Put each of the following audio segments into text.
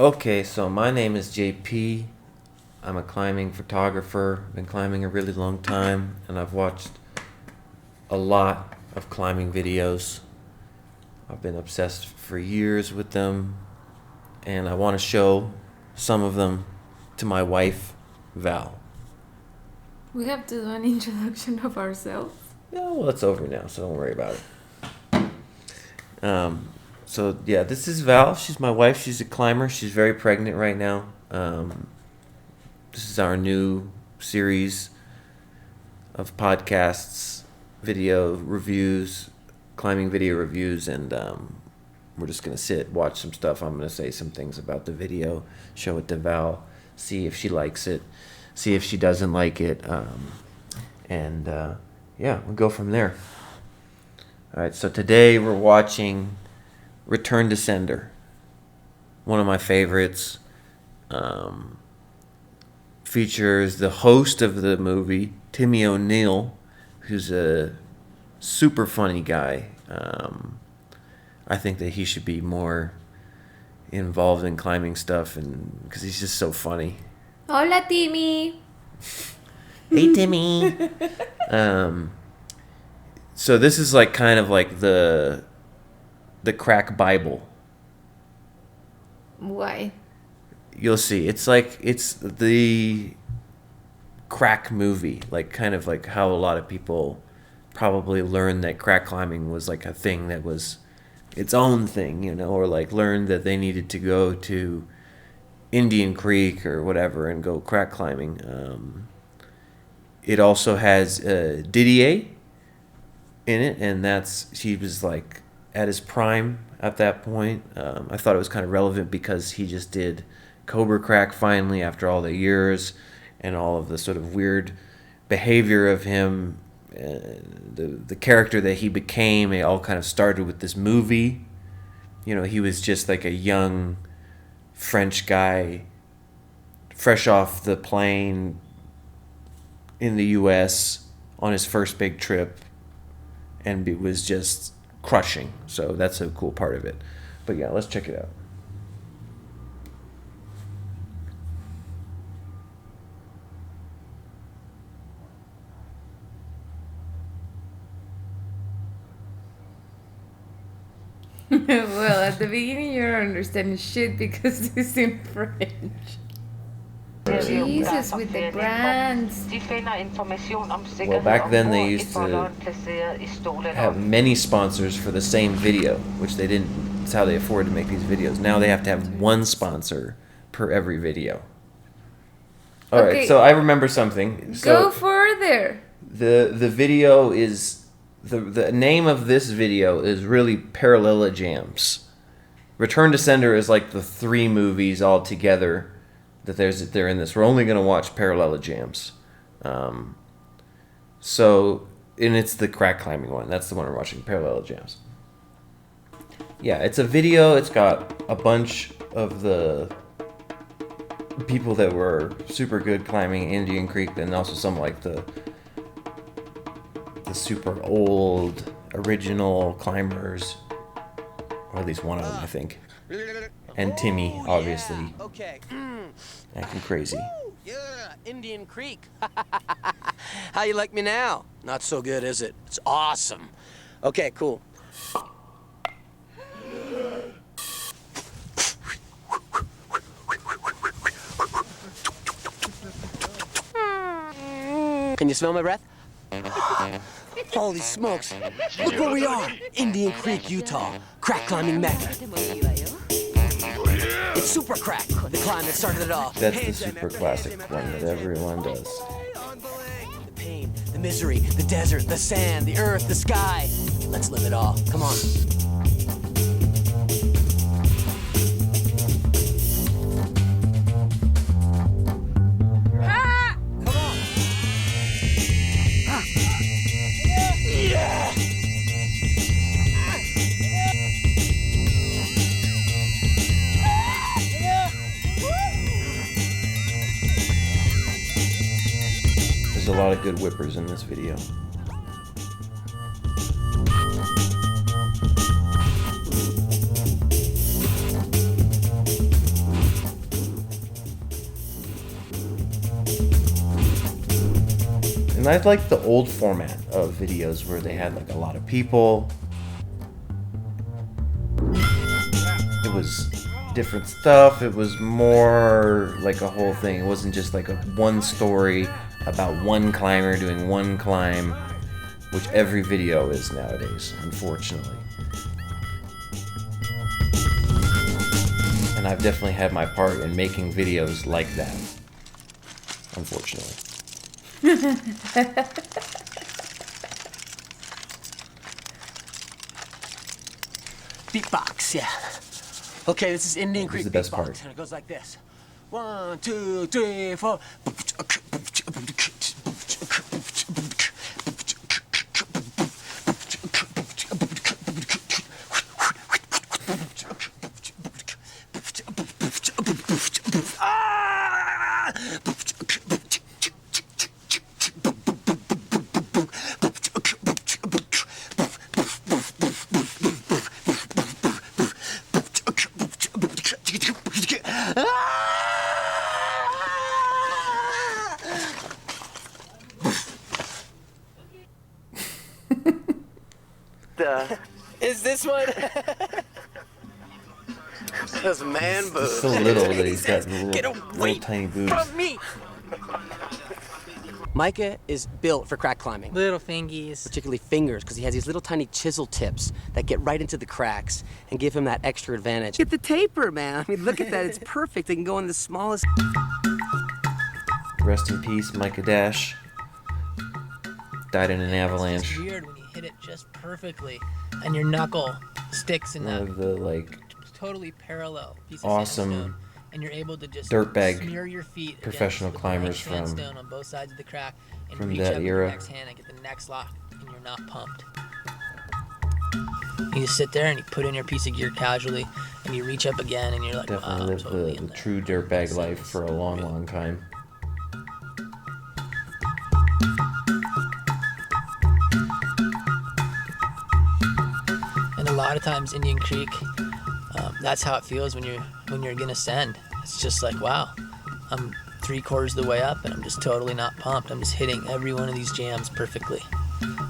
Okay, so my name is JP. I'm a climbing photographer. Been climbing a really long time, and I've watched a lot of climbing videos. I've been obsessed for years with them, and I want to show some of them to my wife, Val. We have to do an introduction of ourselves. Yeah, well, it's over now, so don't worry about it. So yeah, this is Val. She's my wife. She's a climber. She's very pregnant right now. This is our new series of podcasts, video reviews, climbing video reviews, and we're just gonna watch some stuff. I'm gonna say some things about the video, show it to Val, see if she likes it, see if she doesn't like it, and yeah, we'll go from there. All right, so today we're watching Return to Sender, one of my favorites. Features the host of the movie, Timmy O'Neill, who's a super funny guy. I think that he should be more involved in climbing stuff, and because he's just so funny. Hola, Timmy. Hey, Timmy. So this is like kind of like the crack Bible. Why? You'll see. It's the crack movie, like kind of like how a lot of people probably learned that crack climbing was like a thing that was its own thing, or like learned that they needed to go to Indian Creek or whatever and go crack climbing. It also has Didier in it, and he was like at his prime at that point. I thought it was kind of relevant because he just did Cobra Crack finally after all the years and all of the sort of weird behavior of him, the character that he became. It all kind of started with this movie. He was just like a young French guy fresh off the plane in the US on his first big trip, and it was just crushing. So that's a cool part of it. But yeah, let's check it out. Well, at the beginning you don't understand shit because it's in French. Jesus, with the brands. Well, back then they used to have many sponsors for the same video, which they didn't. That's how they afford to make these videos. Now they have to have one sponsor per every video. All right, so I remember something. Go further. The video is the name of this video is really Parallelograms. Return to Sender is like the 3 movies all together that they're in this. We're only going to watch Parallelograms. And it's the crack climbing one. That's the one we're watching, Parallelograms. Yeah, it's a video. It's got a bunch of the people that were super good climbing Indian Creek, and also some like the super old original climbers, or at least one of them, I think. And Timmy, obviously, acting crazy. Yeah, Indian Creek. How you like me now? Not so good, is it? It's awesome. Okay, cool. Can you smell my breath? Holy smokes! Look where we are! Indian Creek, Utah. Crack climbing mecca. It's super crack, the climb that started it all. That's the super classic one that everyone does. The pain, the misery, the desert, the sand, the earth, the sky. Let's live it all. Come on. There's a lot of good whippers in this video. And I like the old format of videos where they had like a lot of people. It was different stuff. It was more like a whole thing. It wasn't just like a one story about one climber doing one climb, which every video is nowadays, unfortunately. And I've definitely had my part in making videos like that, unfortunately. Beatbox, yeah. Okay, this is Indian Creek the best beatbox, part. and it goes like this. 1, 2, 3, 4. Is this one? Those man boobs. He's so little that he's got little tiny boobs. From me. Micah is built for crack climbing. Little fingies. Particularly fingers, because he has these little tiny chisel tips that get right into the cracks and give him that extra advantage. Get the taper, man. I mean, look at that. It's perfect. It can go in the smallest. Rest in peace, Micah Dash. Died in an avalanche. It's weird when you hit it just perfectly and your knuckle sticks in One that of the like totally parallel piece of awesome sandstone, and you're able to just dirtbag smear your feet professional against the climbers blank from- sandstone on both sides of the crack and from reach that up with era. your next hand and get the next lock, and you're not pumped. You just sit there and you put in your piece of gear casually, and you reach up again, and you're like, Definitely wow, lived totally the in there. true dirtbag life for a long, long time. And a lot of times Indian Creek, that's how it feels when you're gonna send. It's just like, wow, I'm 3/4 of the way up and I'm just totally not pumped. I'm just hitting every one of these jams perfectly.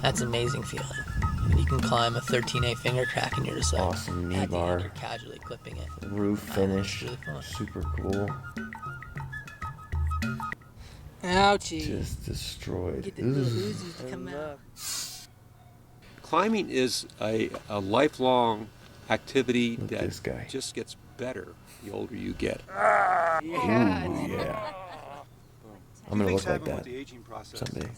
That's an amazing feeling. I mean, you can climb a 13A finger crack and you're just like, Awesome knee at the end, bar. you're casually clipping it. Roof finish. It's really fun. Super cool. Ouchie. Just destroyed. Get the little Ooh. Uzis to come out. Climbing is a lifelong activity Look at that this guy. just gets better the older you get. Ooh, yeah. I'm gonna look like that someday.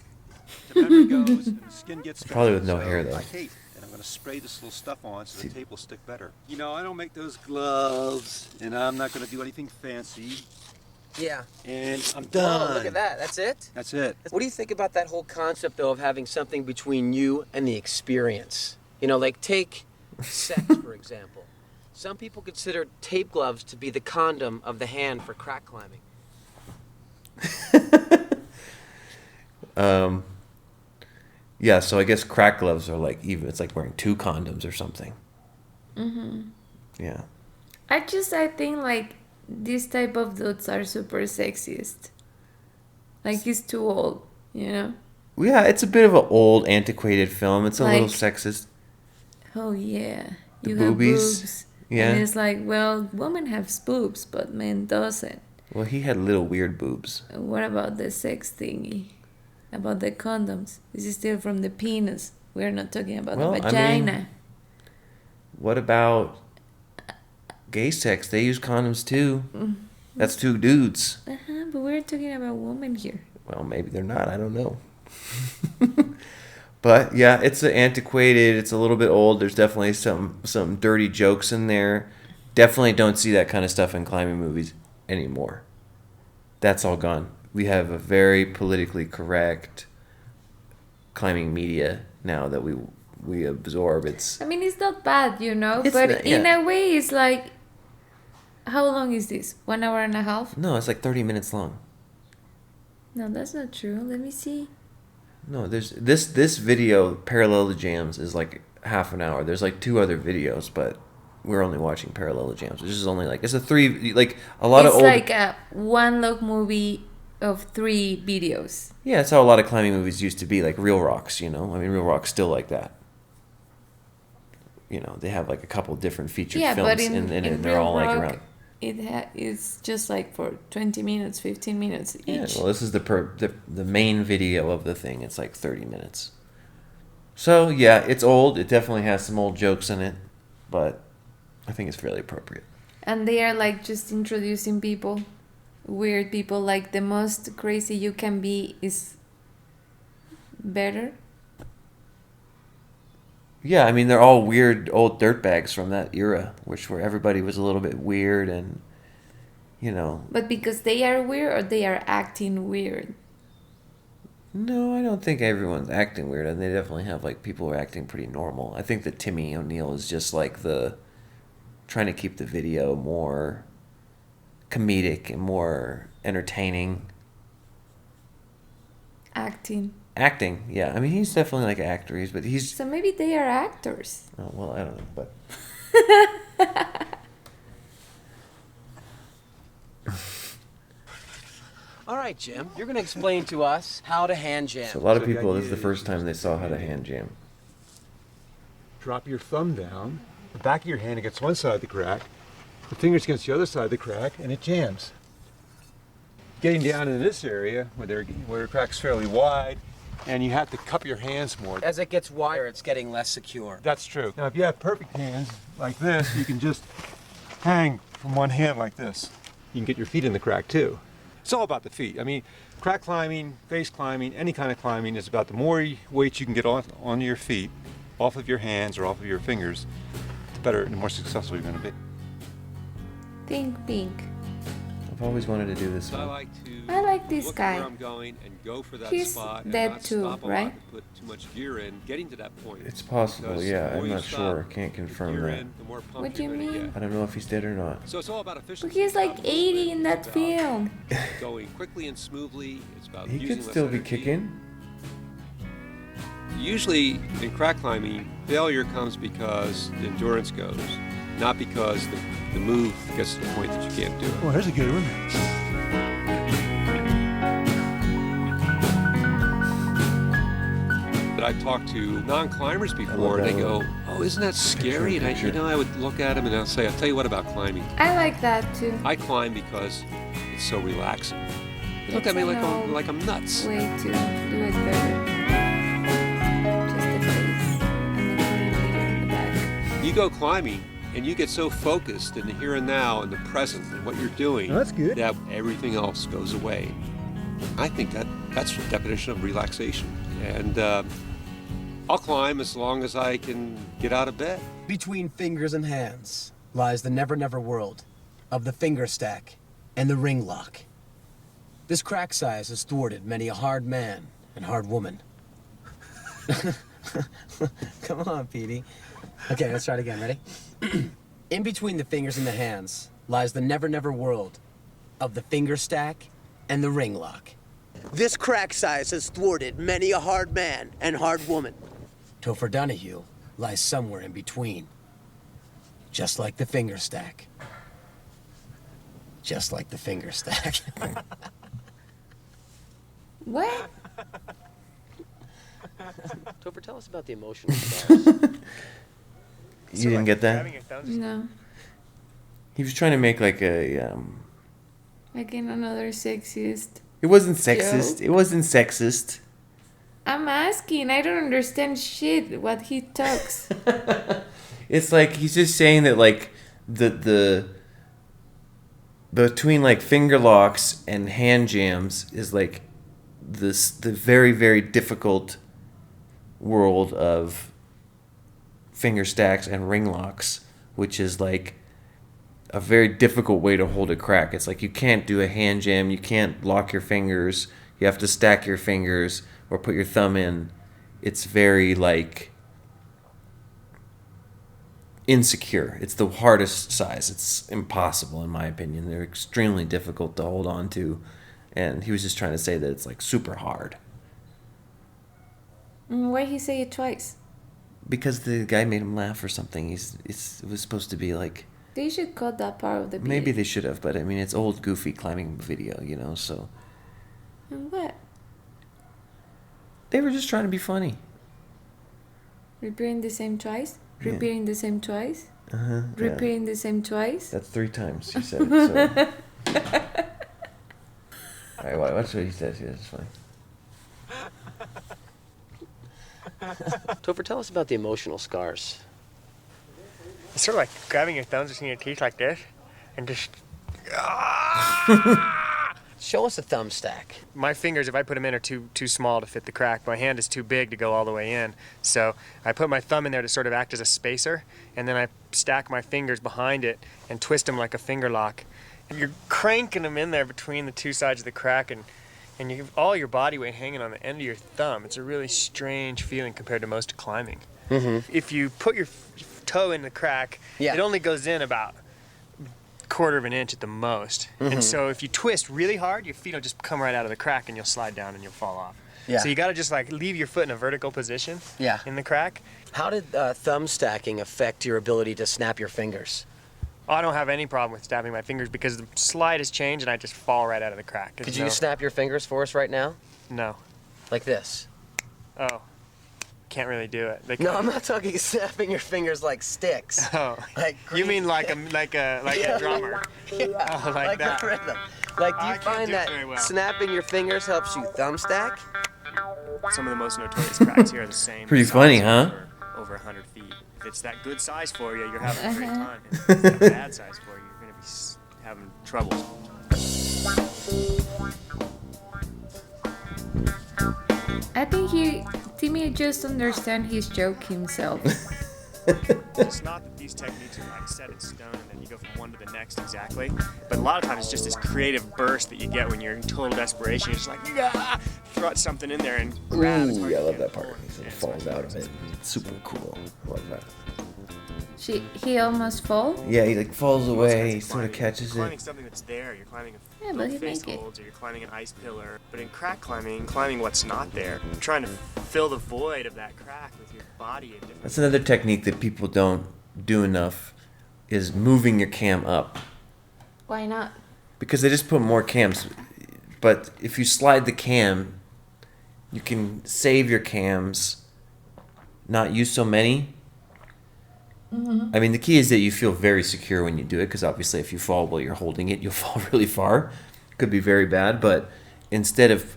The memory goes and the skin gets better. Probably with no hair, though. I hate, and I'm going to spray this little stuff on so the tape will stick better. You know, I don't make those gloves, and I'm not going to do anything fancy, Yeah. and I'm done. Oh, look at that. That's it? That's it. What do you think about that whole concept, though, of having something between you and the experience? You know, like take sex, for example. Some people consider tape gloves to be the condom of the hand for crack climbing. Yeah, so I guess crack gloves are like even. It's like wearing 2 condoms or something. Yeah. I think like this type of dudes are super sexist. Like he's too old, you know? Yeah, it's a bit of an old, antiquated film. It's a little Like- sexist. Oh yeah, The you boobies, have boobs. yeah. And it's like, well, women have boobs, but men doesn't. Well, he had little weird boobs. What about the sex thingy? About the condoms? This is still from the penis. We're not talking about Well, I the mean- vagina. What about gay sex? They use condoms too. That's 2 dudes. But we're talking about women here. Well, maybe they're not. I don't know. But yeah, it's antiquated. It's a little bit old. There's definitely some dirty jokes in there. Definitely don't see that kind of stuff in climbing movies anymore. That's all gone. We have a very politically correct climbing media now that we absorb. It's I mean, it's not bad, you know, It's but not- in yeah. a way, it's like, how long is this? 1 hour and a half? no, it's like 30 minutes long. No, that's not true. Let me see. No, there's this video Parallel to Jams is like half an hour. There's like 2 other videos, but we're only watching Parallel to Jams, which is only like it's a 3 like a lot It's of old. like a one log movie of 3 videos. Yeah, that's how a lot of climbing movies used to be, like Real Rocks, you know? I mean, Real Rock's still like that. You know, they have like a couple different featured Yeah, films but in it, and they're Real all like Rock, around. it's just like for 20 minutes, 15 minutes each. Yeah, well, this is the main video of the thing. It's like 30 minutes. So, yeah, it's old. It definitely has some old jokes in it, but I think it's fairly appropriate. And they are like just introducing people, weird people. Like the most crazy you can be is better. Yeah, I mean, they're all weird old dirtbags from that era, where everybody was a little bit weird and, you know. But because they are weird or they are acting weird? No, I don't think everyone's acting weird, and they definitely have like people who are acting pretty normal. I think that Timmy O'Neill is just like trying to keep the video more comedic and more entertaining. Acting, yeah. I mean, he's definitely like an actor, but he's. So maybe they are actors. Oh, well, I don't know, but. All right, Jim, you're going to explain to us how to hand jam. So a lot of So the people, this is idea the first is time they just saw how to hand jam. Drop your thumb down, the back of your hand against one side of the crack, the fingers against the other side of the crack, and it jams. Getting down in this area where the crack's fairly wide, and you have to cup your hands more. As it gets wider, it's getting less secure. That's true. Now, if you have perfect hands like this, you can just hang from one hand like this. You can get your feet in the crack too. It's all about the feet. I mean, crack climbing, face climbing, any kind of climbing is about the more weight you can get on your feet, off of your hands or off of your fingers, the better and the more successful you're going to be. Think pink. I've always wanted to do this So I one. like to I like this look guy. where I'm going and go for that He's spot and dead not too, stop a lot right? and put too much gear in getting to that point. It's possible, Because yeah. the more I'm you not stop, sure. Can't the confirm gear that. in, the more pumped What do you you're gonna mean? get. I don't know if he's dead or not. So it's all about But efficiency. he's like Stop a little 80 bit. in that It's about film. going quickly and smoothly. It's about He using could less still be energy. kicking. Usually in crack climbing, failure comes because the endurance goes, not because the move gets to the point that you can't do it. Well, here's a good one. But I've talked to non-climbers before, and that they go, little "Oh, isn't that scary?" And picture. I would look at them and I'll say, "I'll tell you what about climbing. I like that too. I climb because it's so relaxing." They look It's at me a like no like I'm nuts. way to do it better. Just the face and then put it in the back. You go climbing, and you get so focused in the here and now and the present and what you're doing Oh, that's good. that everything else goes away. I think that's the definition of relaxation. And I'll climb as long as I can get out of bed. Between fingers and hands lies the never-never world of the finger stack and the ring lock. This crack size has thwarted many a hard man and hard woman. Come on, Petey. Okay, let's try it again. Ready? In between the fingers and the hands lies the never-never world of the finger stack and the ring lock. This crack size has thwarted many a hard man and hard woman. Topher Donahue lies somewhere in between. Just like the finger stack. Just like the finger stack. What? Topher, tell us about the emotional scars. You didn't get that? No. He was trying to make like Again, another sexist. It wasn't sexist. Joke? It wasn't sexist. I'm asking. I don't understand shit what he talks. It's like he's just saying that like the between like finger locks and hand jams is like the very, very difficult world of finger stacks and ring locks, which is like a very difficult way to hold a crack. It's like you can't do a hand jam, you can't lock your fingers, you have to stack your fingers or put your thumb in. It's very like insecure. It's the hardest size. It's impossible in my opinion. They're extremely difficult to hold on to, and he was just trying to say that it's like super hard. Why he say it twice? Because the guy made him laugh or something. It was supposed to be like, They should cut that part of the video. maybe they should have, but I mean it's old goofy climbing video, you know, so And what? They were just trying to be funny. Repeating the same twice? Yeah. Repeating the same twice? Yeah. Repeating the same twice? That's 3 times she said it. So. All right, watch what he says. Yeah, it's funny. Topher, tell us about the emotional scars. It's sort of like grabbing your thumbs between your teeth like this and just... Show us a thumb stack. My fingers, if I put them in, are too small to fit the crack. My hand is too big to go all the way in. So I put my thumb in there to sort of act as a spacer, and then I stack my fingers behind it and twist them like a finger lock. And you're cranking them in there between the two sides of the crack, and you have all your body weight hanging on the end of your thumb. It's a really strange feeling compared to most climbing. Mm-hmm. If you put your toe in the crack, it only goes in about 1/4 of an inch at the most. And so if you twist really hard, your feet will just come right out of the crack and you'll slide down and you'll fall off. So you got to just like leave your foot in a vertical position in the crack. How did thumb stacking affect your ability to snap your fingers? I don't have any problem with snapping my fingers because the slide has changed and I just fall right out of the crack. Could you snap your fingers for us right now? No. Like this? Oh. Can't really do it. No, I'm not talking snapping your fingers like sticks. Oh. Like you mean like a drummer? Yeah. Oh, like that. The rhythm. Like, do you I can't find do it that very well. snapping your fingers helps you thumb stack? Some of the most notorious cracks here are the same. Pretty funny, huh? Over 100 feet. If it's that good size for you, you're having a great time. If it's that bad size for you, you're going to be having trouble. I think Timmy just understand his joke himself. It's not that these techniques are like set in stone and then you go from one to the next exactly, but a lot of times it's just this creative burst that you get when you're in total desperation. You're just like, ah! Throw something in there and grab. It's hard Ooh, I to love get that it part. going. He sort of Yeah, falls out of it. It's super cool. I love that. He almost fall? Yeah, he like falls Most away. kinds He of sort of climbing, catches you're climbing it. something that's there. You're climbing Yeah, but he face make it. holds, or you're climbing an ice pillar. But in crack climbing what's not there. You're trying to fill the void of that crack with your body. In different That's another technique that people don't do enough, is moving your cam up. Why not? Because they just put more cams. But if you slide the cam, you can save your cams, not use so many. I mean, the key is that you feel very secure when you do it, because obviously if you fall while you're holding it, you'll fall really far. Could be very bad, but instead of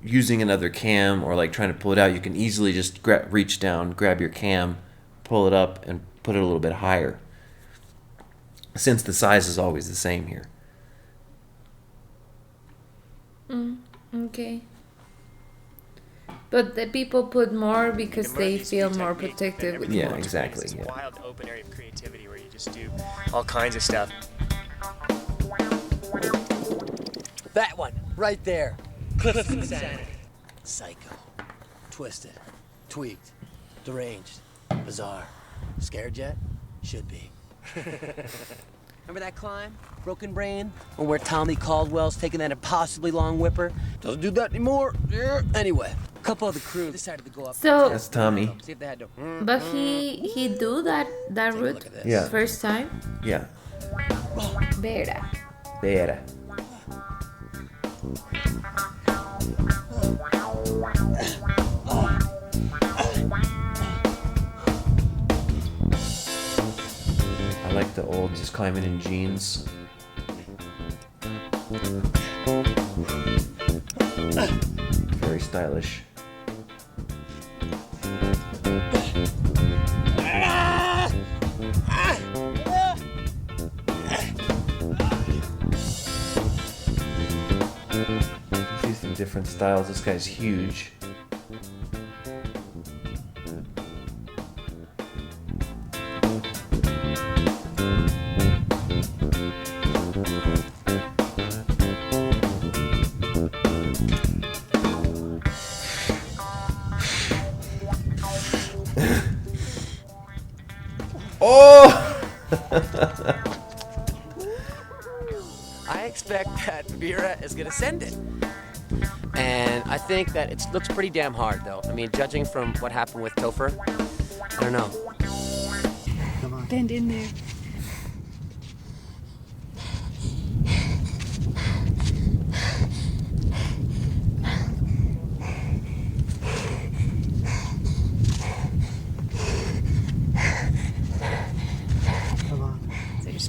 using another cam or like trying to pull it out, you can easily just reach down, grab your cam, pull it up, and put it a little bit higher, since the size is always the same here. Okay. But the people put more because they feel more protected with Yeah, more. exactly. It's this Yeah. wild open area of creativity where you just do all kinds of stuff. That one, right there. Cliff of Insanity. Psycho. Twisted. Tweaked. Deranged. Bizarre. Scared yet? Should be. Remember that climb? Broken Brain? Or where Tommy Caldwell's taking that impossibly long whipper? Doesn't do that anymore. Anyway, a couple of the crew decided to go up. So, That's Tommy. See if they had to. but he do that Take a route look at this. Yeah. first time? Yeah. Vera. Better. I like the old just climbing in jeans. Very stylish. See some different styles. This guy's huge. Oh! I expect that Vera is gonna send it. And I think that it looks pretty damn hard, though. I mean, judging from what happened with Topher, I don't know. Bend in there.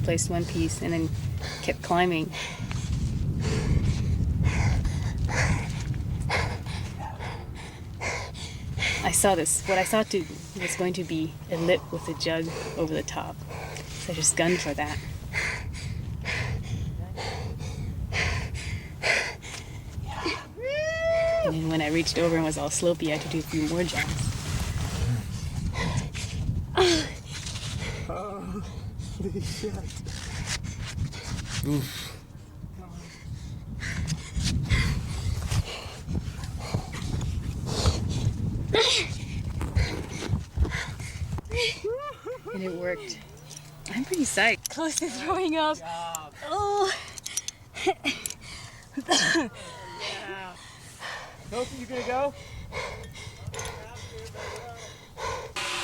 just placed one piece and then kept climbing. I saw this, what I thought was going to be a lip with a jug over the top. So I just gunned for that. And then when I reached over and was all slopey, I had to do a few more jumps. Holy shit. Oof. And it worked. I'm pretty psyched. Close to throwing up. Oh. Sophie, you gonna go?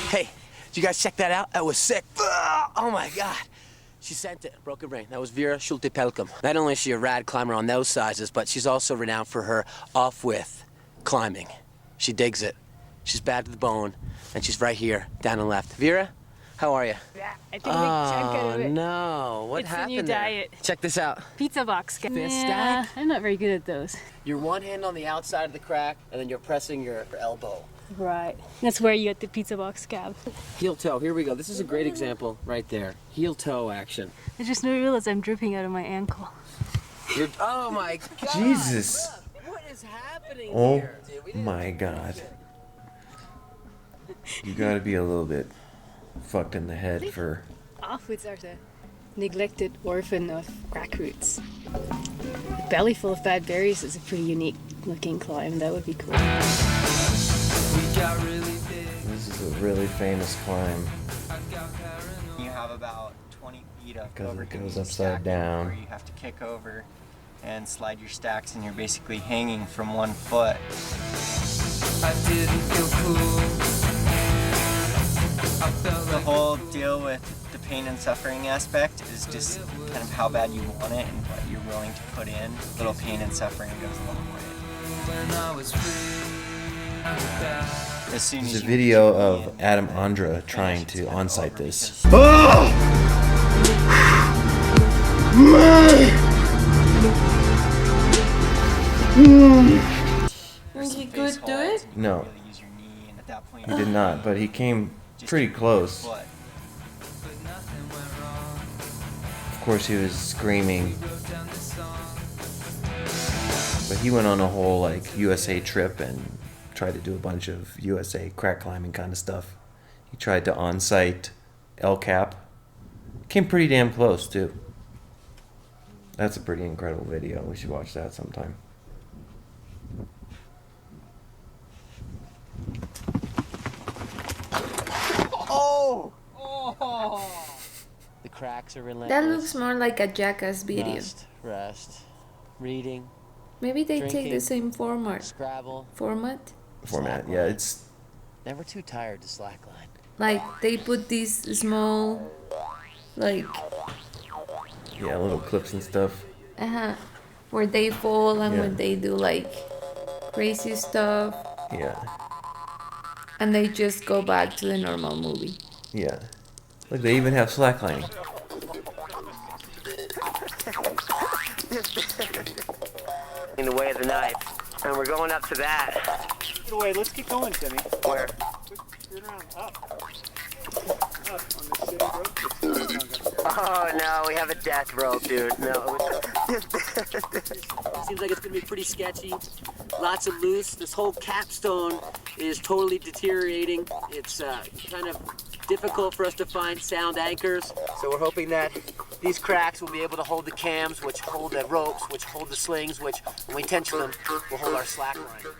Hey, did you guys check that out? That was sick. Oh my God. She sent it. Broken brain. That was Vera Schulte-Pelkum. Not only is she a rad climber on those sizes, but she's also renowned for her off-width climbing. She digs it. She's bad to the bone, and she's right here, down and left. Vera, how are you? Yeah, I took a big chunk out of it. No, what It's the happened new there? diet. Check this out. Pizza box. Fist Yeah, stack? I'm not very good at those. You're one hand on the outside of the crack, and then you're pressing your elbow. Right. That's where you get the pizza box scab. Heel toe, here we go. This is a great example right there. Heel toe action. I just realized I'm dripping out of my ankle. Oh my God. Jesus. Look, what is happening Oh here? Dude, we didn't- my God. You gotta be a little bit fucked in the head for. Offwoods are the neglected orphan of crack roots. A belly full of bad berries is a pretty unique looking climb. That would be cool. This is a really famous climb You have about 20 feet of because it overhanging goes upside stacking down. where you have to kick over and slide your stacks, and you're basically hanging from one foot. The whole deal with the pain and suffering aspect is just kind of how bad you want it and what you're willing to put in. A little pain and suffering goes a long way. As soon There's as a you video keep of in, Adam Andra finish, trying it's to kind of on-site over this. Think he could do it? No, really use your knee, and at that point he did not, but he came pretty close. foot. Of course, he was screaming. But he went on a whole like USA trip and tried to do a bunch of USA crack climbing kind of stuff. He tried to on-site El Cap. Came pretty damn close too. That's a pretty incredible video. We should watch that sometime. The cracks are relentless. That looks more like a Jackass video. Rest, reading, Maybe they take Drinking. the same format. Scrabble. Format? Yeah, it's Never too tired to slackline. Like they put these small, like, little clips and stuff. where they fall and Yeah. when they do like crazy stuff, Yeah, and they just go back to the normal movie. yeah. Look, they even have slacklining. In the way of the knife. And we're going up to that. Get away, let's keep going, Timmy. Where? Turn around, up. Up on this city road. Oh no, we have a death rope, dude. No. Seems like it's gonna be pretty sketchy. Lots of loose. This whole capstone is totally deteriorating. It's kind of difficult for us to find sound anchors. So we're hoping that these cracks will be able to hold the cams, which hold the ropes, which hold the slings, which when we tension them, will hold our slack line.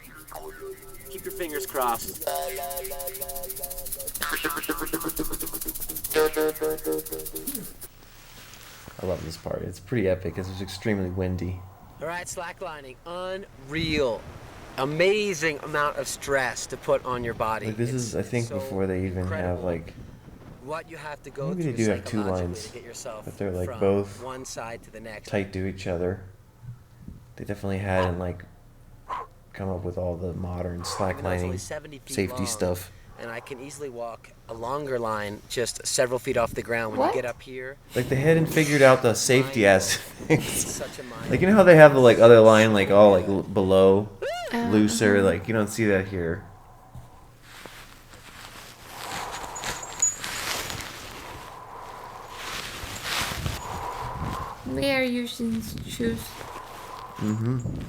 Keep your fingers crossed. I love this part. It's pretty epic because it's extremely windy. All right, slacklining. Unreal. Amazing amount of stress to put on your body. Like this It's is, I think, so before they even have incredible like, what you have to go maybe through they do have two psychologically lines, to get yourself but they're like from both one side to the next. tight to each other. They definitely hadn't like come up with all the modern And that's only slacklining 70 feet safety long. stuff. and I can easily walk a longer line just several feet off the ground. When What? you get up here, Like they hadn't figured out the safety it's aspects. such a mind. Like you know how they have the like other line like all like below, looser. Like you don't see that here. Wear your shoes. Mm-hmm.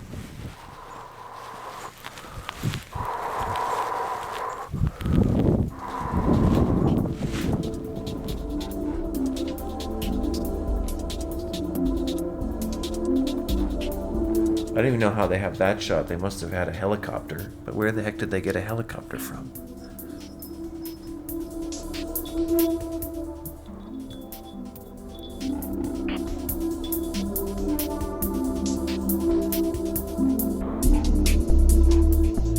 I don't even know how they have that shot. They must have had a helicopter. But where the heck did they get a helicopter from?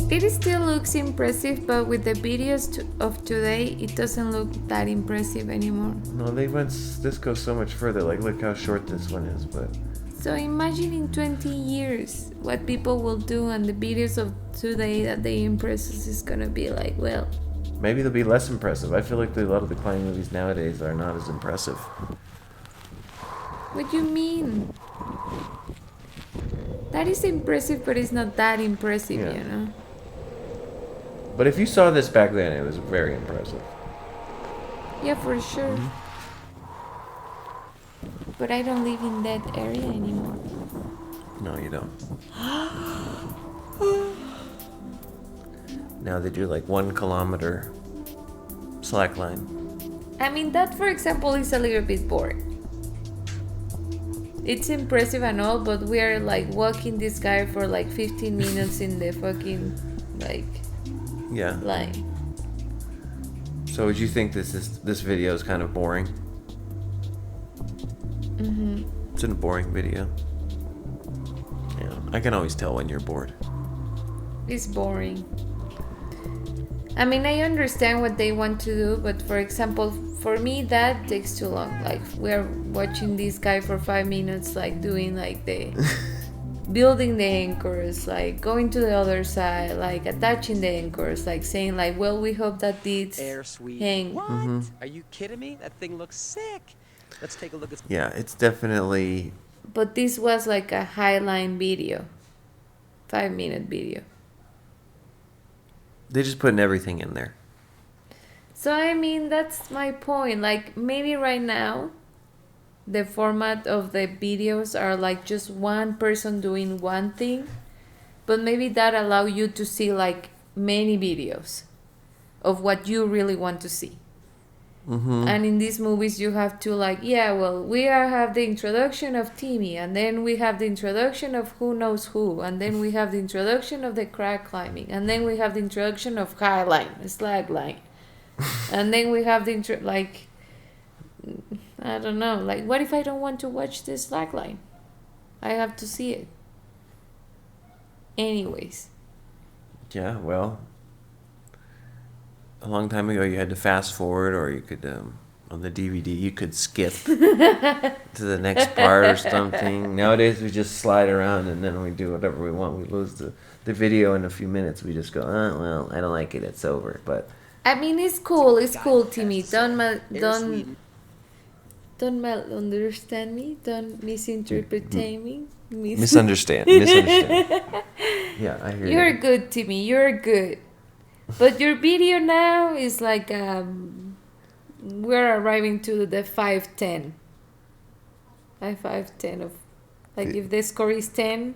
It still looks impressive, but with the videos of today, it doesn't look that impressive anymore. No, this goes so much further. Like, look how short this one is, but... So imagine in 20 years what people will do, and the videos of today that they impress us is gonna be like, well... Maybe they'll be less impressive. I feel like a lot of the climbing movies nowadays are not as impressive. What do you mean? That is impressive, but it's not that impressive, Yeah. you know? But if you saw this back then, it was very impressive. Yeah, for sure. But I don't live in that area anymore. No, you don't. Now they do like 1 kilometer slackline. I mean, that, for example, is a little bit boring. It's impressive and all, but we are like walking this guy for like 15 minutes in the fucking like Yeah. line. So would you think this video is kind of boring? Mm-hmm. It's a boring video. Yeah, I can always tell when you're bored. It's boring. I mean, I understand what they want to do, but for example, for me that takes too long. Like we're watching this guy for 5 minutes, like doing like the building the anchors, like going to the other side, like attaching the anchors, like saying like, well, we hope that these Air sweet. hang. What? Mm-hmm. Are you kidding me? That thing looks sick. Let's take a look at. Yeah, it's definitely... But this was like a highline video, 5-minute video. They're just putting everything in there. So I mean, that's my point. Like maybe right now, the format of the videos are like just one person doing one thing, but maybe that allow you to see like many videos of what you really want to see. Mm-hmm. And in these movies you have to like, yeah, well, have the introduction of Timmy, and then we have the introduction of who knows who, and then we have the introduction of the crack climbing, and then we have the introduction of highline, slackline, and then we have the like, I don't know, like what if I don't want to watch this slackline? I have to see it anyways. Yeah, well... A long time ago, you had to fast forward, or you could, on the DVD, you could skip to the next part or something. Nowadays, we just slide around and then we do whatever we want. We lose the video in a few minutes. We just go, oh, well, I don't like it. It's over. But I mean, it's cool, Timmy. Don't malunderstand me. Don't misinterpret me. misunderstand. Yeah, I hear you. You're good, Timmy. You're good. But your video now is like we're arriving to the 5-10. 5-10 of like if the score is 10.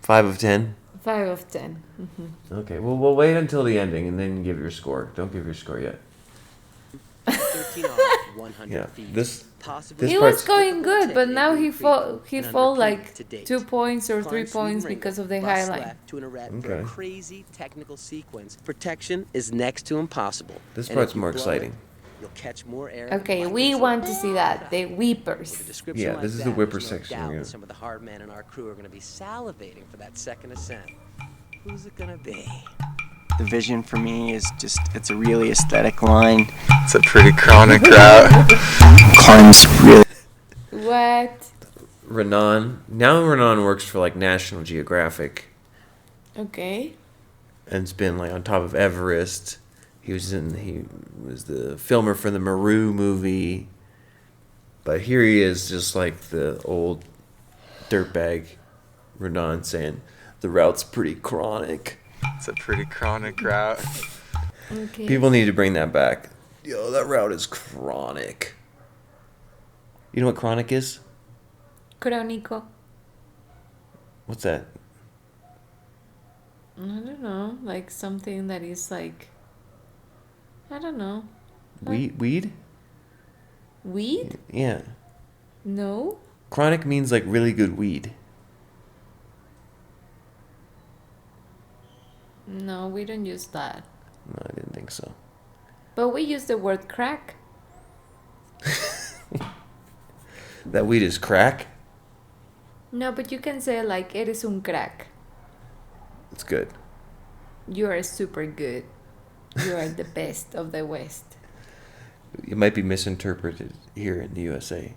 5 of 10. 5 of 10. Mm-hmm. Okay, well, we'll wait until the ending and then give your score. Don't give your score yet. 13 off 100 Yeah, feet. this He was going good, but now he fall like 2 points or 3 points because of the highline. To an erect for Okay. a crazy technical sequence. Protection is next to impossible. This And part's if you more blow exciting. it, you'll catch more air. Okay, than we Michael want to Jordan. see that. The With a weepers. description Yeah, like this is the that, whipper there's no section, doubt yeah. that some of the hard men in our crew are going to be salivating for that second ascent. Who's it going to be? The vision for me is just, it's a really aesthetic line. It's a pretty chronic route. Climbs really. What? Renan. Now Renan works for like National Geographic. Okay. And it's been like on top of Everest He was the filmer for the Maru movie. But here he is, just like the old dirtbag Renan saying, the route's pretty chronic. It's a pretty chronic route. Okay. People need to bring that back. Yo, that route is chronic. You know what chronic is? Crónico. What's that? I don't know. Like something that is like, I don't know. Weed? Weed? Yeah. No. Chronic means like really good weed. No, we don't use that. No, I didn't think so. But we use the word crack. That weed is crack? No, but you can say like, eres un crack. It's good. You are super good. You are the best of the West. It might be misinterpreted here in the USA.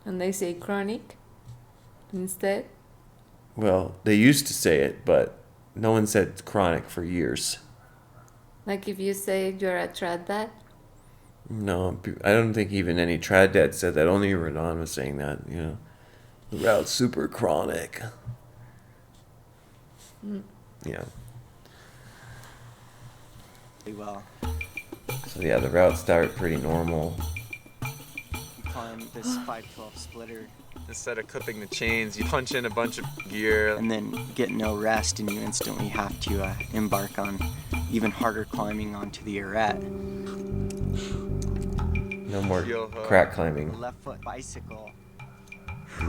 And they say chronic instead. Well, they used to say it, but no one said chronic for years. Like if you say you're a trad dad. No, I don't think even any trad dad said that. Only Renan was saying that, you know. The route's super chronic. Yeah. Well, So yeah, the routes start pretty normal. you climb this 512 splitter Instead of clipping the chains, you punch in a bunch of gear. and then get no rest, and you instantly have to embark on even harder climbing onto the arete. No more Yo-ho. crack climbing. Left foot bicycle,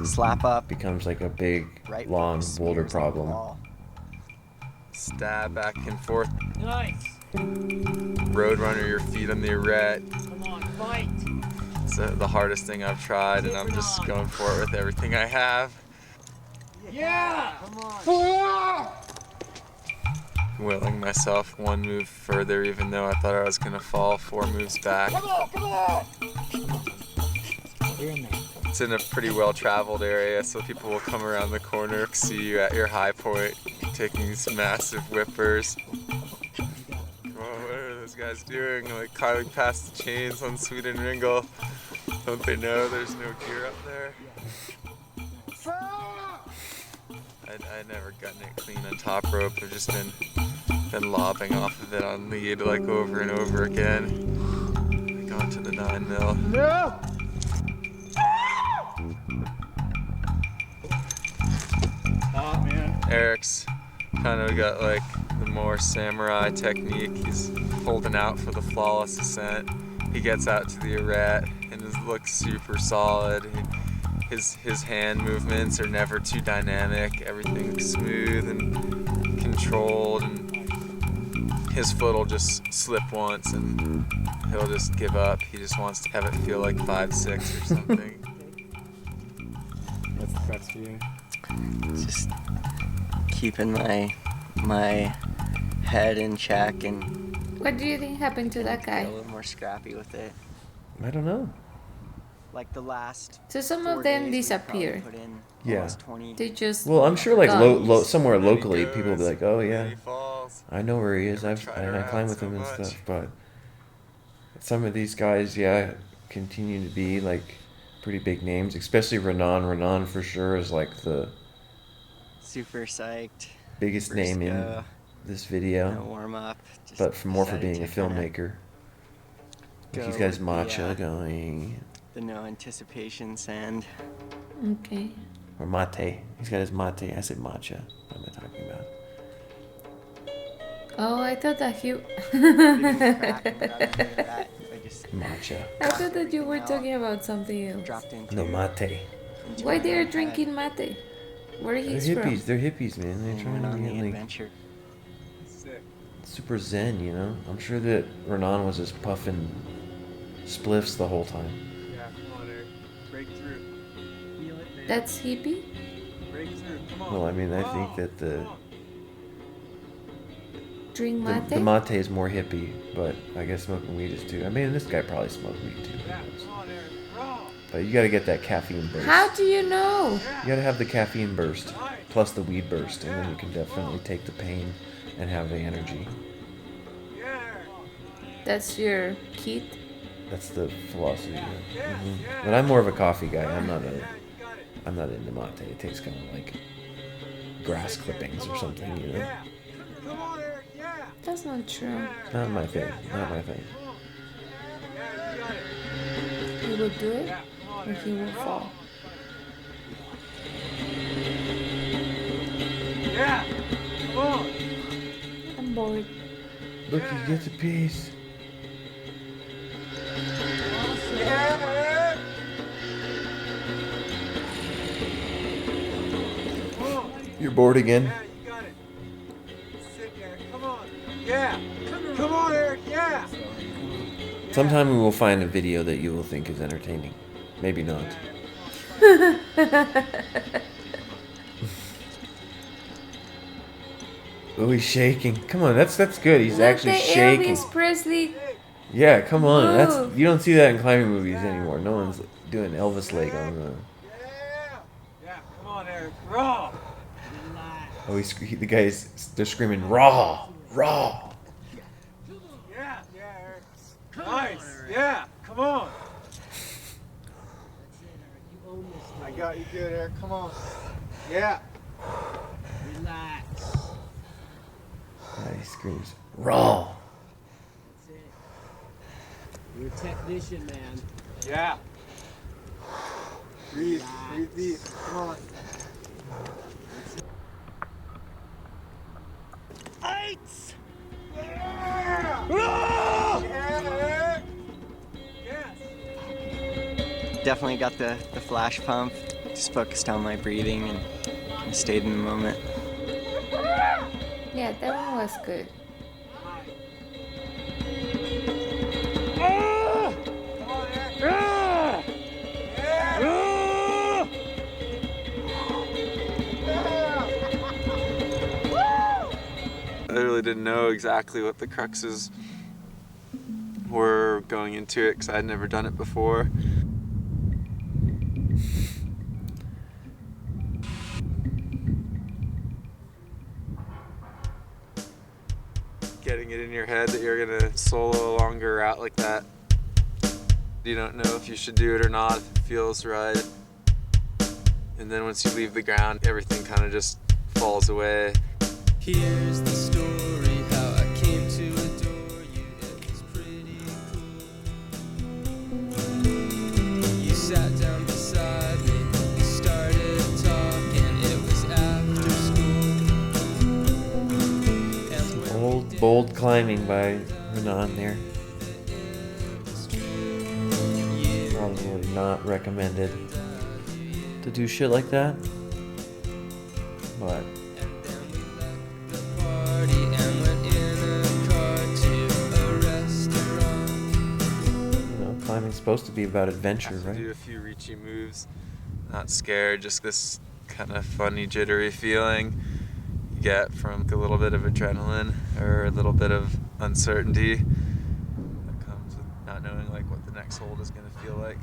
slap up, Becomes like a big, right foot long smears boulder on the problem. wall. Stab back and forth. Nice. Roadrunner your feet on the arete. Come on, fight. It's the hardest thing I've tried, and I'm just going for it with everything I have. Yeah. Come on. Willing myself one move further, even though I thought I was gonna fall 4 moves back. Come on. It's in a pretty well-traveled area, so people will come around the corner, see you at your high point, taking these massive whippers. What are those guys doing? Like climbing past the chains on Sweden Ringel. Don't they know there's no gear up there? I never gotten it clean on top rope. I've just been lobbing off of it on lead like over and over again. I got to the 9 mil. No. Oh man. Eric's kind of got like the more samurai technique. He's holding out for the flawless ascent. He gets out to the arete and it looks super solid. His hand movements are never too dynamic. Everything's smooth and controlled, and his foot will just slip once and he'll just give up. He just wants to have it feel like 5'6" or something. What's the crux for you? Just keeping my head in check and What do you think happened to that get guy? a little more scrappy with it. I don't know. Like the last So some 4 of them days, we've probably disappear. put in Yeah. almost 20. They just. Well, I'm sure like gone. somewhere There he locally, people will be goes. like, "Oh There yeah, he falls. I know where he is. Never I tried her climb out with so him and much. stuff." But some of these guys, yeah, continue to be like pretty big names, especially Renan. Renan for sure is like the Super psyched. biggest First name in go, this no video, warm up. Just but for more for decided being a to kinda filmmaker. go He's got his with the, matcha going, The no anticipation sand. Okay. or mate. He's got his mate. I said matcha. What am I talking about? Oh, I thought that he. Didn't crack and grab any of that. I just Matcha. I thought that you were talking about something else. dropped into No mate. into Why my they are own head drinking mate? Where They're he's hippies. from? They're hippies, man. They're and trying went to on the get like adventure. super zen, you know. I'm sure that Renan was just puffing spliffs the whole time. Yeah, come on, Eric. Break through. Feel it, man. That's hippie? Break through. Come on. Well, I mean, I think that the Drink mate? the mate is more hippie, but I guess smoking weed is too. I mean, this guy probably smoked weed too. Yeah, come on, Eric. Roll. But you got to get that caffeine burst. How do you know? You got to have the caffeine burst plus the weed burst, and then you can definitely take the pain and have the energy. Yeah. That's your kit. That's the philosophy. Yeah. But I'm more of a coffee guy. I'm not into mate. It tastes kind of like grass clippings or something, you know. That's not true. Not my thing. Not my thing. He will do it, or he will fall. Yeah, come on. I'm bored. Look, he gets a piece. Yeah. You're bored again? Yeah, you got it. Sit there. Come on. Yeah. Come on, Eric. Yeah. Sometime we will find a video that you will think is entertaining. Maybe not. Oh, he's shaking. Come on, that's good. He's Look, actually the shaking. Elvis Presley. Yeah, come on. Move. That's you don't see that in climbing movies anymore. No one's doing Elvis leg on the. Yeah, come on, Eric. Raw. Oh, the guys. They're screaming raw, raw. Yeah, Eric. Nice. Yeah, come on. I got you good, Eric. Come on. Yeah. Relax. Yeah, he screams raw. That's it. You're a technician, man. Yeah. Breathe deep. Come on. Lights! Yeah! Yeah, Eric! Yes! Definitely got the flash pump. Just focused on my breathing and stayed in the moment. Yeah, that one was good. I really didn't know exactly what the cruxes were going into it because I'd never done it before. Getting it in your head that you're gonna solo a longer route like that. You don't know if you should do it or not, if it feels right. And then once you leave the ground, everything kind of just falls away. Here's the story how I came to adore you. It was pretty cool. You sat down beside me, we started talking. It was after school. Some old bold climbing by Renan there. Probably not recommended to do shit like that, but climbing's supposed to be about adventure, right? Do a few reachy moves, not scared, just this kind of funny, jittery feeling you get from a little bit of adrenaline or a little bit of uncertainty that comes with not knowing like what the next hold is going to feel like.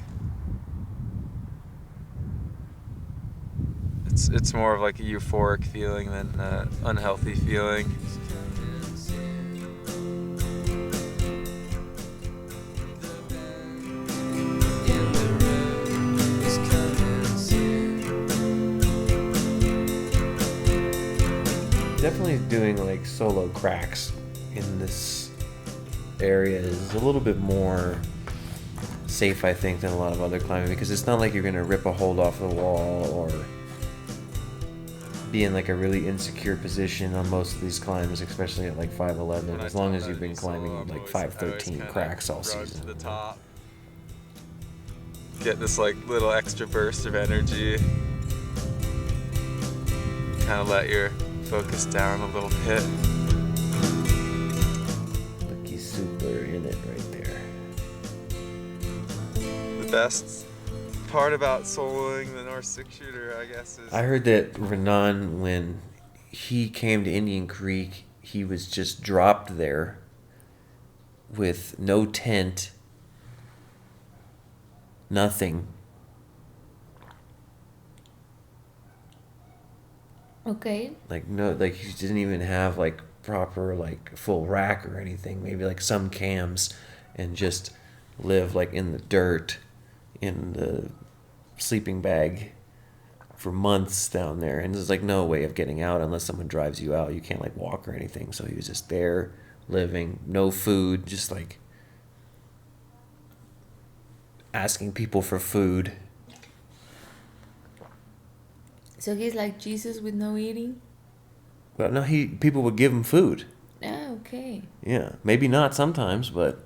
It's more of like a euphoric feeling than an unhealthy feeling. Definitely doing like solo cracks in this area is a little bit more safe, I think, than a lot of other climbing, because it's not like you're gonna rip a hold off the wall or be in like a really insecure position on most of these climbs, especially at like 511, as long as you've been climbing like 513 cracks all season. To the top. Get this like little extra burst of energy. Kind of let your focus down a little bit. Look, he's super in it right there. The best part about soloing the North Six Shooter, I guess, is... I heard that Renan, when he came to Indian Creek, he was just dropped there with no tent, nothing. Okay. Like no, like he didn't even have like proper like full rack or anything. Maybe like some cams, and just live like in the dirt, in the sleeping bag for months down there. And there's like no way of getting out unless someone drives you out. You can't like walk or anything. So he was just there living, no food, just like asking people for food. So he's like Jesus with no eating? Well, no, people would give him food. Ah, okay. Yeah, maybe not sometimes, but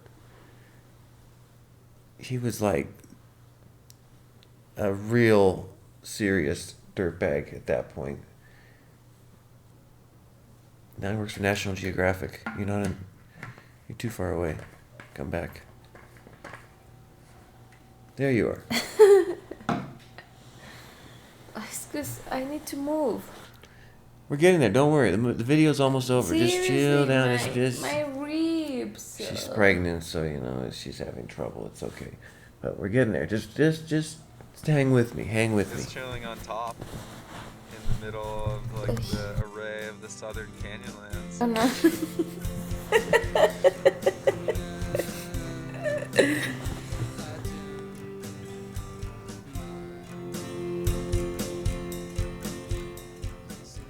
he was like a real serious dirtbag at that point. Now he works for National Geographic. You're too far away. Come back. There you are. It's because I need to move. We're getting there. Don't worry. The video's almost over. Seriously, just chill down. My, It's just my ribs. she's pregnant, so she's having trouble. It's okay, but we're getting there. Just hang with me. Hang with me. Just chilling on top, in the middle of like the array of the Southern Canyonlands. Oh no.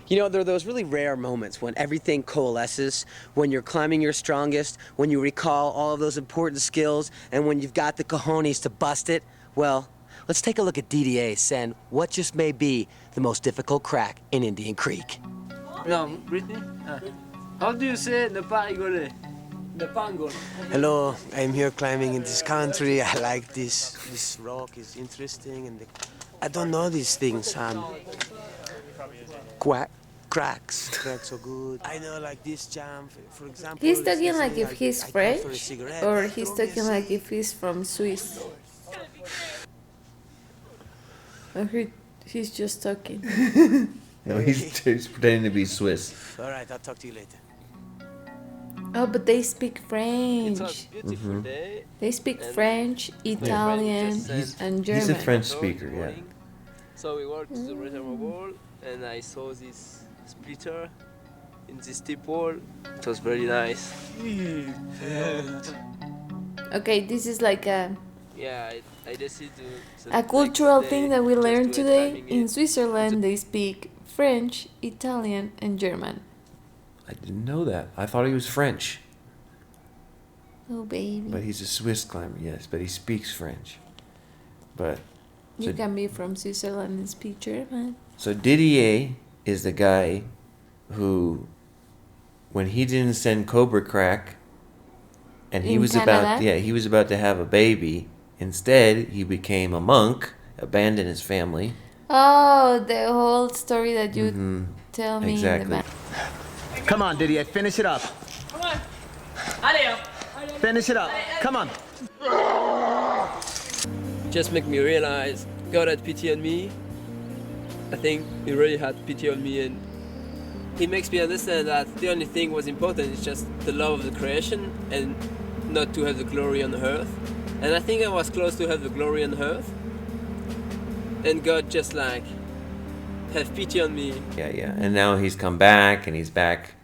You know, there are those really rare moments when everything coalesces, when you're climbing your strongest, when you recall all of those important skills, and when you've got the cojones to bust it. Well, let's take a look at DDA send what just may be the most difficult crack in Indian Creek. No, Brittany? How do you say ne pas rigoler? Ne pas rigoler. Hello, I'm here climbing in this country. I like this. This rock is interesting, and I don't know these things. Cracks are good. I know, like this jump, for example. He's talking like if he's French, cigarette. or he's talking like if he's from Swiss. Or he's just talking. No, he's pretending to be Swiss. All right, I'll talk to you later. Oh, but they speak French. It's a beautiful day. They speak French, Italian, and German. He's a French speaker, yeah. So we walked to the reservoir wall, and I saw this splitter in this steep wall. It was very nice. Okay, this is like a Yeah, I decided to... a cultural thing that we learned today. In Switzerland, they speak French, Italian, and German. I didn't know that. I thought he was French. Oh, baby. But he's a Swiss climber, yes. But he speaks French. But You can be from Switzerland and speak German. So Didier is the guy who, when he didn't send Cobra Crack, and he In was Canada? he was about to have a baby. Instead, he became a monk, abandoned his family. Oh, the whole story that you tell me Exactly. in the back. Come on, Didier, finish it up. Come on. Allez. Finish it up. Come on. Just make me realize God had pity on me. I think he really had pity on me, and he makes me understand that the only thing was important is just the love of the creation and not to have the glory on earth. And I think I was close to have the glory on earth, and God just like have pity on me. Yeah. And now he's come back, and he's back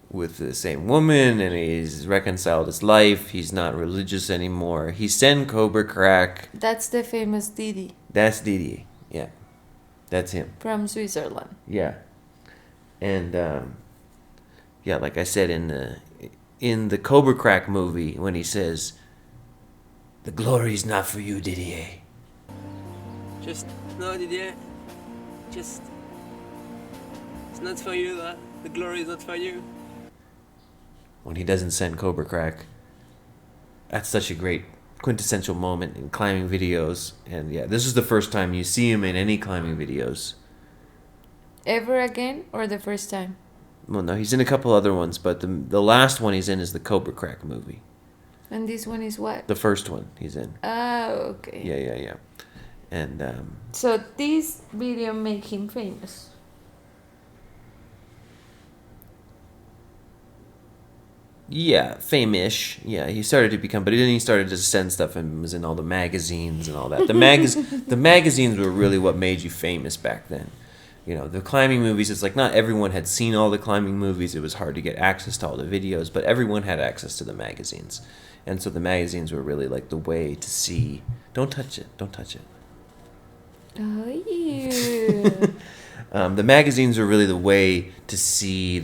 with the same woman, and he's reconciled his life. He's not religious anymore. He sent Cobra Crack. That's the famous Didi That's Didier. Yeah. That's him. from Switzerland. Yeah. And yeah, like I said in the Cobra Crack movie, when he says, "The glory's not for you, Didier." Just no, Didier. Just it's not for you. The glory is not for you. When he doesn't send Cobra Crack, that's such a great quintessential moment in climbing videos. And yeah, this is the first time you see him in any climbing videos. Ever again, or the first time? Well, no, he's in a couple other ones, but the last one he's in is the Cobra Crack movie. And this one is what? The first one he's in. Oh, okay. Yeah. And So this video made him famous. yeah, fame-ish. Yeah, he started to become, but then he started to send stuff and was in all the magazines and all that. The magazines were really what made you famous back then. you know, the climbing movies, it's like not everyone had seen all the climbing movies. It was hard to get access to all the videos, but everyone had access to the magazines. And so the magazines were really like the way to see. Don't touch it. Don't touch it. Oh, yeah. The magazines were really the way to see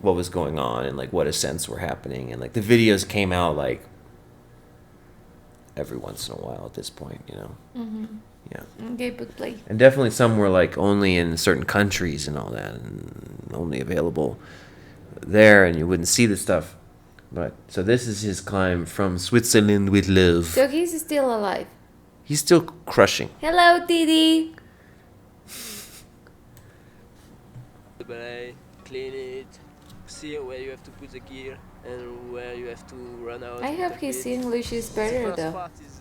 what was going on and like what ascents were happening, and like the videos came out like every once in a while at this point, you know. Mm-hmm. Yeah. Okay, but play. And definitely some were like only in certain countries and all that, and only available there, and you wouldn't see the stuff. But so this is his climb from Switzerland with love. So he's still alive. He's still crushing. Hello, Didi. But I clean it, see where you have to put the gear and where you have to run out. I hope his English is better the first though. part is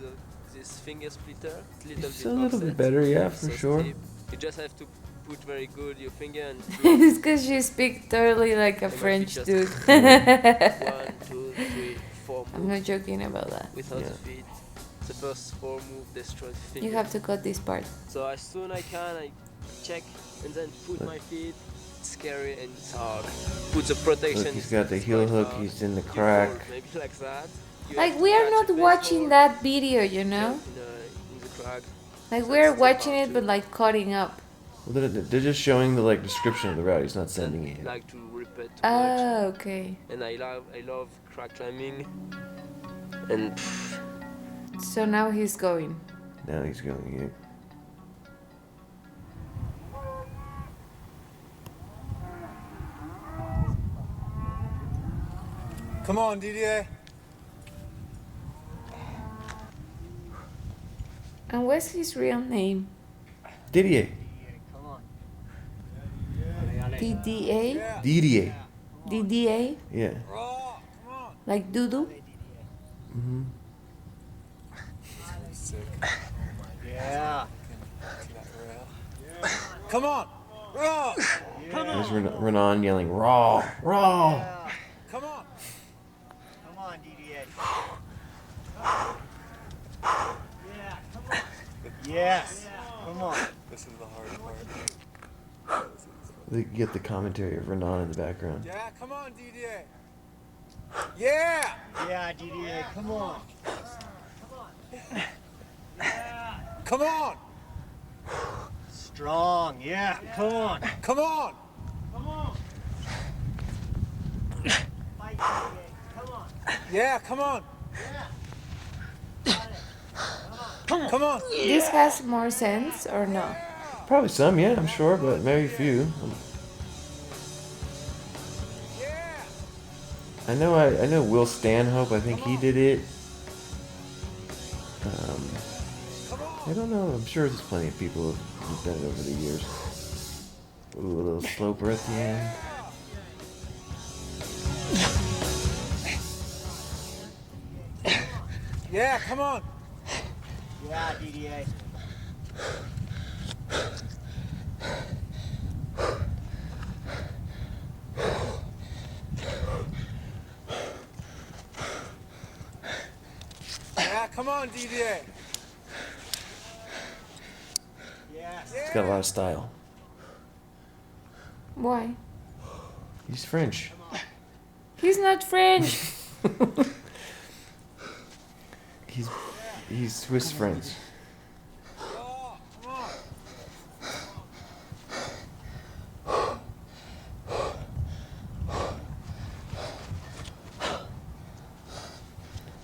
this finger splitter. It's a little bit better, yeah, for sure. Steep. You just have to put very good your finger and It's because you speak totally like a French dude. 1, 2, 3, 4 I'm not joking about that. without the feet. The first 4 moves destroy the finger. You have to cut this part. So as soon I can, I check and then put my feet. It's scary and it's hard. Put the protection. Look, he's got the heel hook. He's in the crack. Maybe like that. Like we are not watching that video, you know? In the crack. Like we're watching it, but like cutting up. Well, they're just showing the like description of the route. He's not sending it. Like to repeat. Oh, okay. And I love crack climbing. And So now he's going. Now he's going here. Come on, Didier. And what's his real name? Didier. DDA? Didier. DDA? Yeah. Like Dudu? Mm-hmm. Yeah. Come on. Raw. There's Renan yelling, raw, raw. Come on. Come on, DDA. Yeah, come on. Yes. Come on. This is the hard part. You get the commentary of Renan in the background. Yeah, come on, DDA. Yeah. Yeah, DDA, come on. Come on. Strong, yeah, come on. Come on. Come on. Fight, DDA, come on. Yeah, come on. Come on. This has more sense or no? Probably some, yeah, I'm sure, but maybe a few. I know Will Stanhope, I think he did it. I don't know, I'm sure there's plenty of people who've done it over the years. Ooh, a little sloper at the end. Yeah, come on. Yeah, DDA. Yeah, come on, DDA. Yes. He's got a lot of style. Why? He's French. He's not French. He's Swiss French.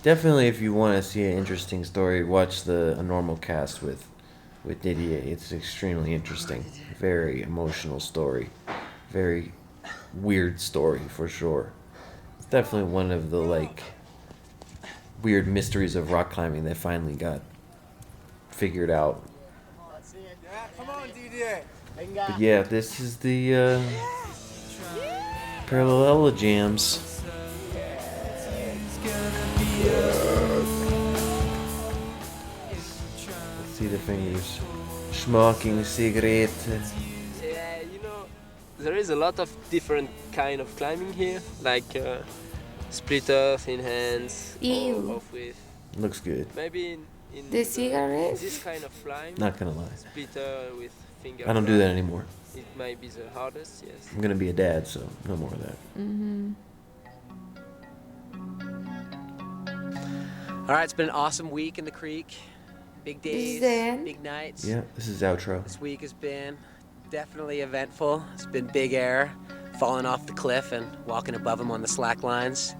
Definitely, if you want to see an interesting story, watch a normal cast with Didier. It's extremely interesting, very emotional story, very weird story for sure. It's definitely one of the like weird mysteries of rock climbing that finally got figured out. Yeah, come on, DDA. But yeah, this is the parallelograms. Let's see the fingers. Smoking cigarette. yeah, there is a lot of different kind of climbing here, like splitter, thin hands, Ew. off with. Looks good. Maybe in The cigarette? this kind of climb. Not gonna lie. Splitter with finger I don't do crack. that anymore. It might be the hardest, yes. I'm gonna be a dad, so no more of that. Mm-hmm. All right, it's been an awesome week in the creek. Big This is days, the end? big nights. Yeah, this is outro. This week has been definitely eventful. It's been big air, falling off the cliff and walking above them on the slack lines.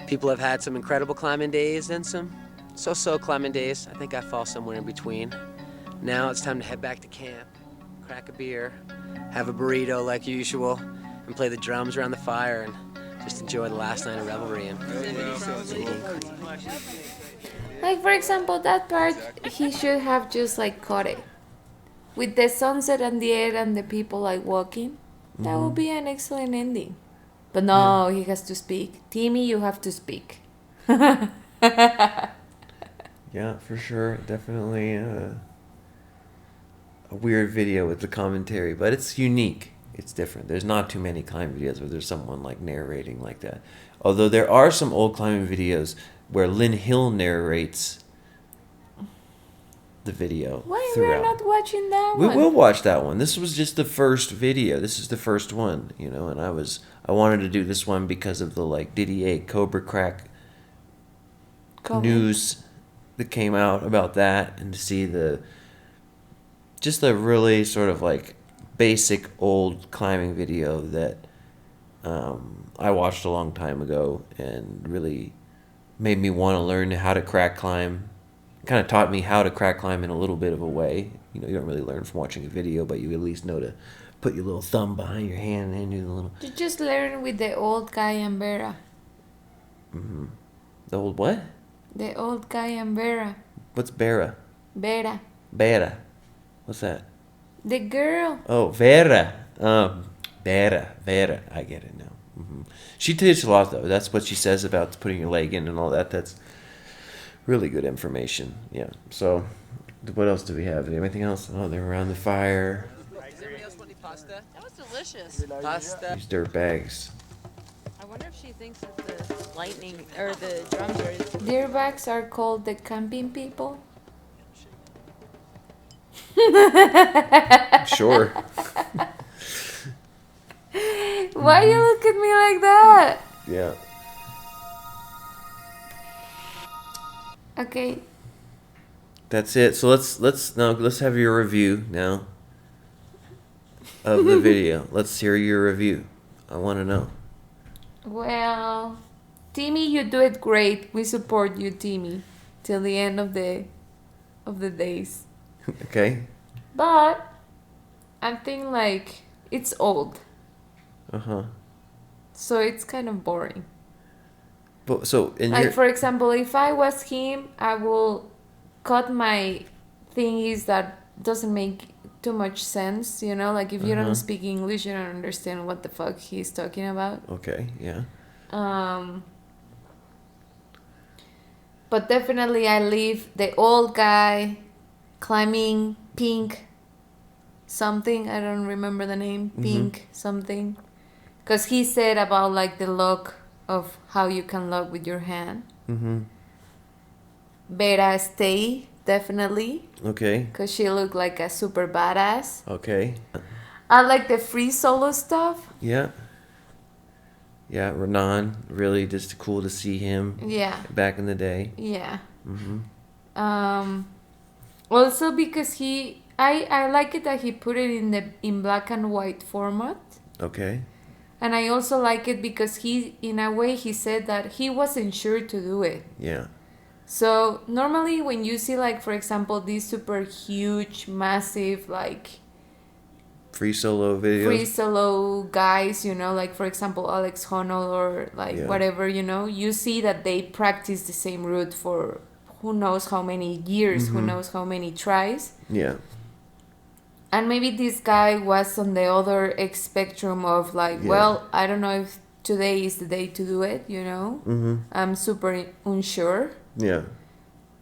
People have had some incredible climbing days and some so-so climbing days. I think I fall somewhere in between. Now it's time to head back to camp, crack a beer, have a burrito like usual, and play the drums around the fire and just enjoy the last night of revelry and Like, for example, that part, he should have just, like, cut it. With the sunset and the air and the people, like, walking. That would be an excellent ending. But no, he has to speak. Timmy, you have to speak. Yeah, for sure. Definitely a weird video with the commentary, but it's unique. It's different. There's not too many climbing videos where there's someone like narrating like that. Although there are some old climbing videos where Lynn Hill narrates the video. Why throughout. we're not watching that We one? will watch that one. This was just the first video. This is the first one, you know, and I wanted to do this one because of the like Didier Cobra Crack news that came out about that, and to see the really sort of like basic old climbing video that I watched a long time ago and really made me want to learn how to crack climb. Kind of taught me how to crack climb in a little bit of a way. You know, you don't really learn from watching a video, but you at least know to put your little thumb behind your hand and do the little... You just learn with the old guy and Vera. Mm-hmm. The old what? The old guy and Vera. What's Vera? Vera. Vera. What's that? The girl. Oh, Vera. Vera. I get it now. Mm-hmm. She teaches a lot, though. That's what she says about putting your leg in and all that. That's really good information. Yeah. So, what else do we have? Anything else? Oh, they're around the fire. Does anybody else want any pasta? That was delicious. Pasta. These dirt bags. I wonder if she thinks that the lightning or the drums are. Dirtbags are called the camping people. Sure. Why you look at me like that? Yeah. Okay. That's it. So let's have your review now of the video. Let's hear your review. I want to know. Well, Timmy, you do it great. We support you, Timmy, till the end of the days. Okay. But I'm thinking like it's old, Uh-huh. so it's kind of boring. But so in Like your for example, if I was him, I will cut my thingies that doesn't make too much sense, you know, like if you don't speak English, you don't understand what the fuck he's talking about. Okay, yeah. But definitely I leave the old guy climbing pink something, I don't remember the name, pink something, because he said about like the lock of how you can lock with your hand. Vera stay, definitely, Okay. because she looked like a super badass. Okay. I like the free solo stuff. Yeah. Yeah, Renan, really just cool to see him. Yeah. Back in the day. Yeah. Also because I like it that he put it in black and white format. Okay. And I also like it because he, in a way, he said that he wasn't sure to do it. Yeah. So normally when you see, like, for example, these super huge, massive, like, Free solo videos. free solo guys, you know, like, for example, Alex Honnold or, like, Yeah. whatever, you know, you see that they practice the same route for who knows how many years, who knows how many tries. Yeah. And maybe this guy was on the other spectrum of like, Yeah. well, I don't know if today is the day to do it, you know? I'm super unsure, Yeah.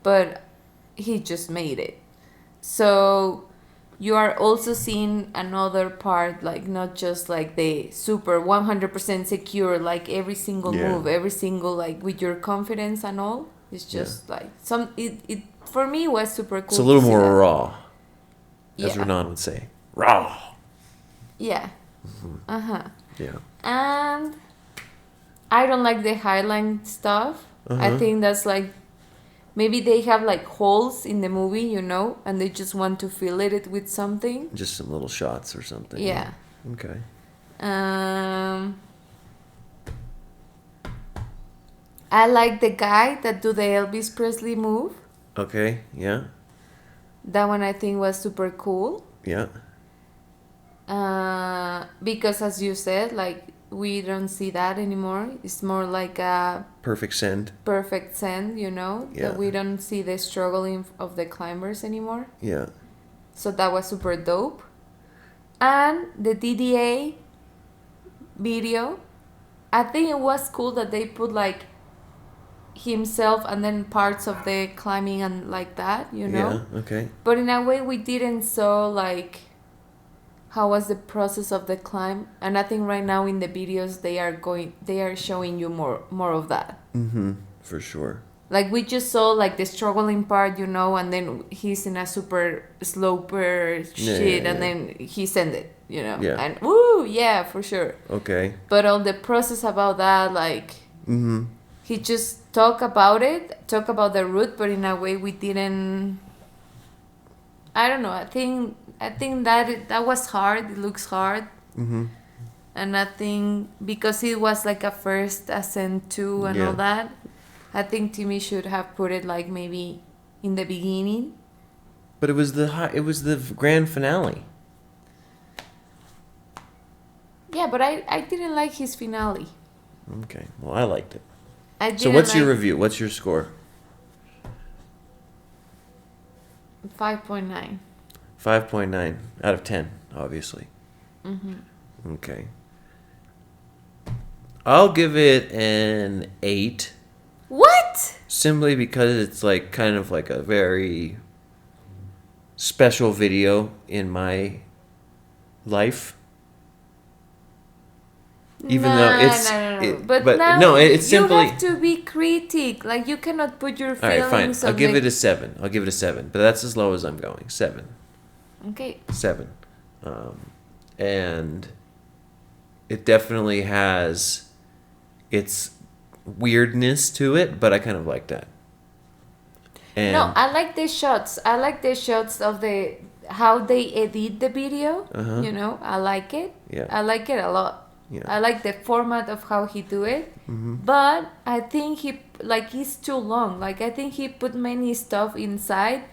but he just made it. So you are also seeing another part, like not just like the super 100% secure, like every single Yeah. move, every single, like with your confidence and all. It's just like it for me was super cool. It's a little to see more that. raw, as Yeah. Renan would say. raw. Yeah. Uh-huh. Yeah. And I don't like the highline stuff. I think that's like, maybe they have like holes in the movie, you know, and they just want to fill it with something. Just some little shots or something. Yeah. Okay. I like the guy that do the Elvis Presley move. Okay. Yeah. That one I think was super cool. Yeah. Because as you said, like, we don't see that anymore. It's more like a Perfect send. perfect send, you know? Yeah. That we don't see the struggling of the climbers anymore. Yeah. So that was super dope. And the DDA video, I think it was cool that they put like himself and then parts of the climbing and like that, you know? Yeah. Okay. But in a way we didn't saw like how was the process of the climb, and I think right now in the videos they are showing you more of that. For sure. Like we just saw like the struggling part, you know, and then he's in a super sloper shit, and then he sent it, you know. Yeah. And woo, yeah, for sure. Okay. But all the process about that, like he just talk about the route, but in a way we didn't. I don't know. I think that was hard. It looks hard. And I think because it was like a first ascent too and all that, I think Timmy should have put it like maybe in the beginning. But it was the grand finale. Yeah, but I didn't like his finale. Okay. Well, I liked it. I So didn't what's your like review? What's your score? 5.9. 5.9 out of 10, obviously. Okay. I'll give it an 8. What? Simply because it's like kind of like a very special video in my life. Even though it's No. But now no, it's simply. you have to be critic. Like you cannot put your All feelings. right, fine. I'll of give the- it a 7. I'll give it a 7, but that's as low as I'm going. 7. Okay. 7. And it definitely has its weirdness to it, but I kind of like that. And No, I like the shots. I like the shots of the how they edit the video. You know, I like it. Yeah. I like it a lot. Yeah. I like the format of how he do it. But I think he's too long. Like I think he put many stuff inside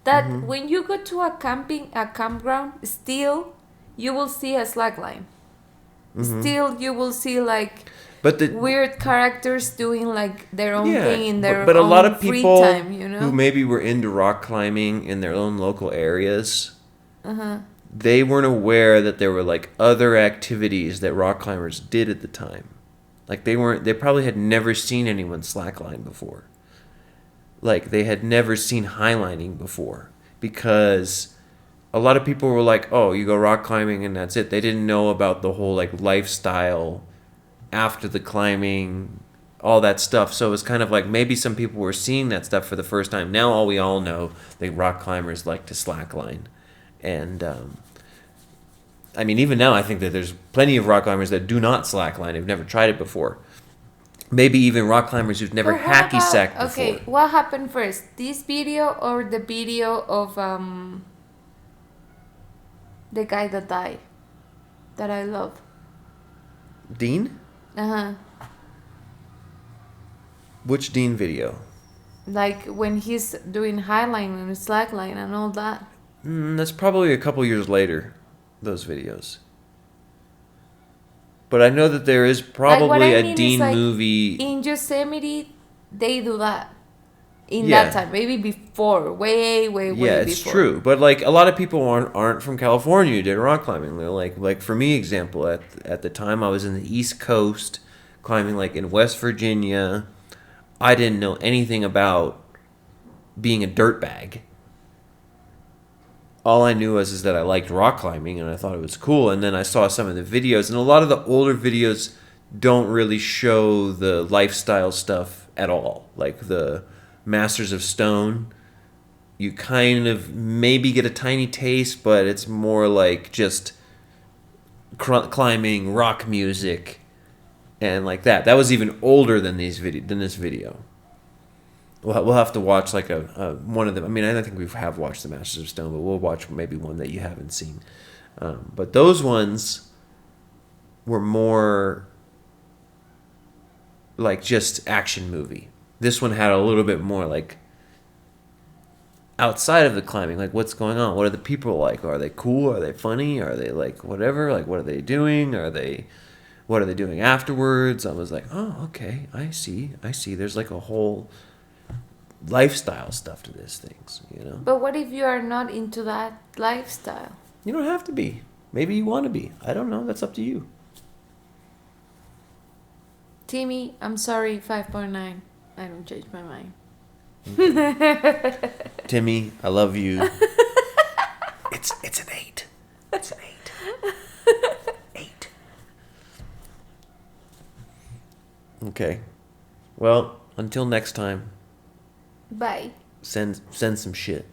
that when you go to a campground, still you will see a slack line. Still you will see like but the weird characters doing like their own yeah, thing in their but own a lot of free people time, you know? who maybe were into rock climbing in their own local areas, they weren't aware that there were like other activities that rock climbers did at the time. Like they probably had never seen anyone slackline before. Like they had never seen highlining before, because a lot of people were like, oh, you go rock climbing and that's it. They didn't know about the whole like lifestyle after the climbing, all that stuff. So it was kind of like maybe some people were seeing that stuff for the first time. Now we all know that rock climbers like to slackline. And I mean, even now I think that there's plenty of rock climbers that do not slackline. Have never tried it before. Maybe even rock climbers who've never But what hacky about- sacked before. Okay, what happened first? This video or the video of the guy that died, that I love? Dean? Which Dean video? Like when he's doing highline and slackline and all that. That's probably a couple years later, those videos. But I know that there is Like, what probably I a mean is, Dean like, movie. In Yosemite, they do that. In Yeah. that time, maybe before, way Yeah, it's before. true. But like a lot of people aren't from California who did rock climbing. They're like for me, example, at the time I was in the East Coast climbing, like in West Virginia. I didn't know anything about being a dirtbag. All I knew is that I liked rock climbing and I thought it was cool. And then I saw some of the videos, and a lot of the older videos don't really show the lifestyle stuff at all. Like the Masters of Stone, you kind of maybe get a tiny taste, but it's more like just climbing, rock music, and like that. That was even older than this video. We'll have to watch like a one of them. I mean, I don't think we have watched the Masters of Stone, but we'll watch maybe one that you haven't seen. But those ones were more like just action movie. This one had a little bit more like outside of the climbing, like what's going on? What are the people like? Are they cool? Are they funny? Are they like whatever? Like what are they doing? What are they doing afterwards? I was like, oh, okay, I see. There's like a whole lifestyle stuff to these things, you know. But what if you are not into that lifestyle? You don't have to be. Maybe you want to be. I don't know. That's up to you. Timmy, I'm sorry, 5.9. I don't change my mind. Okay. Timmy, I love you. It's an 8. It's an 8. 8. Okay. Well, until next time. Bye. Send some shit.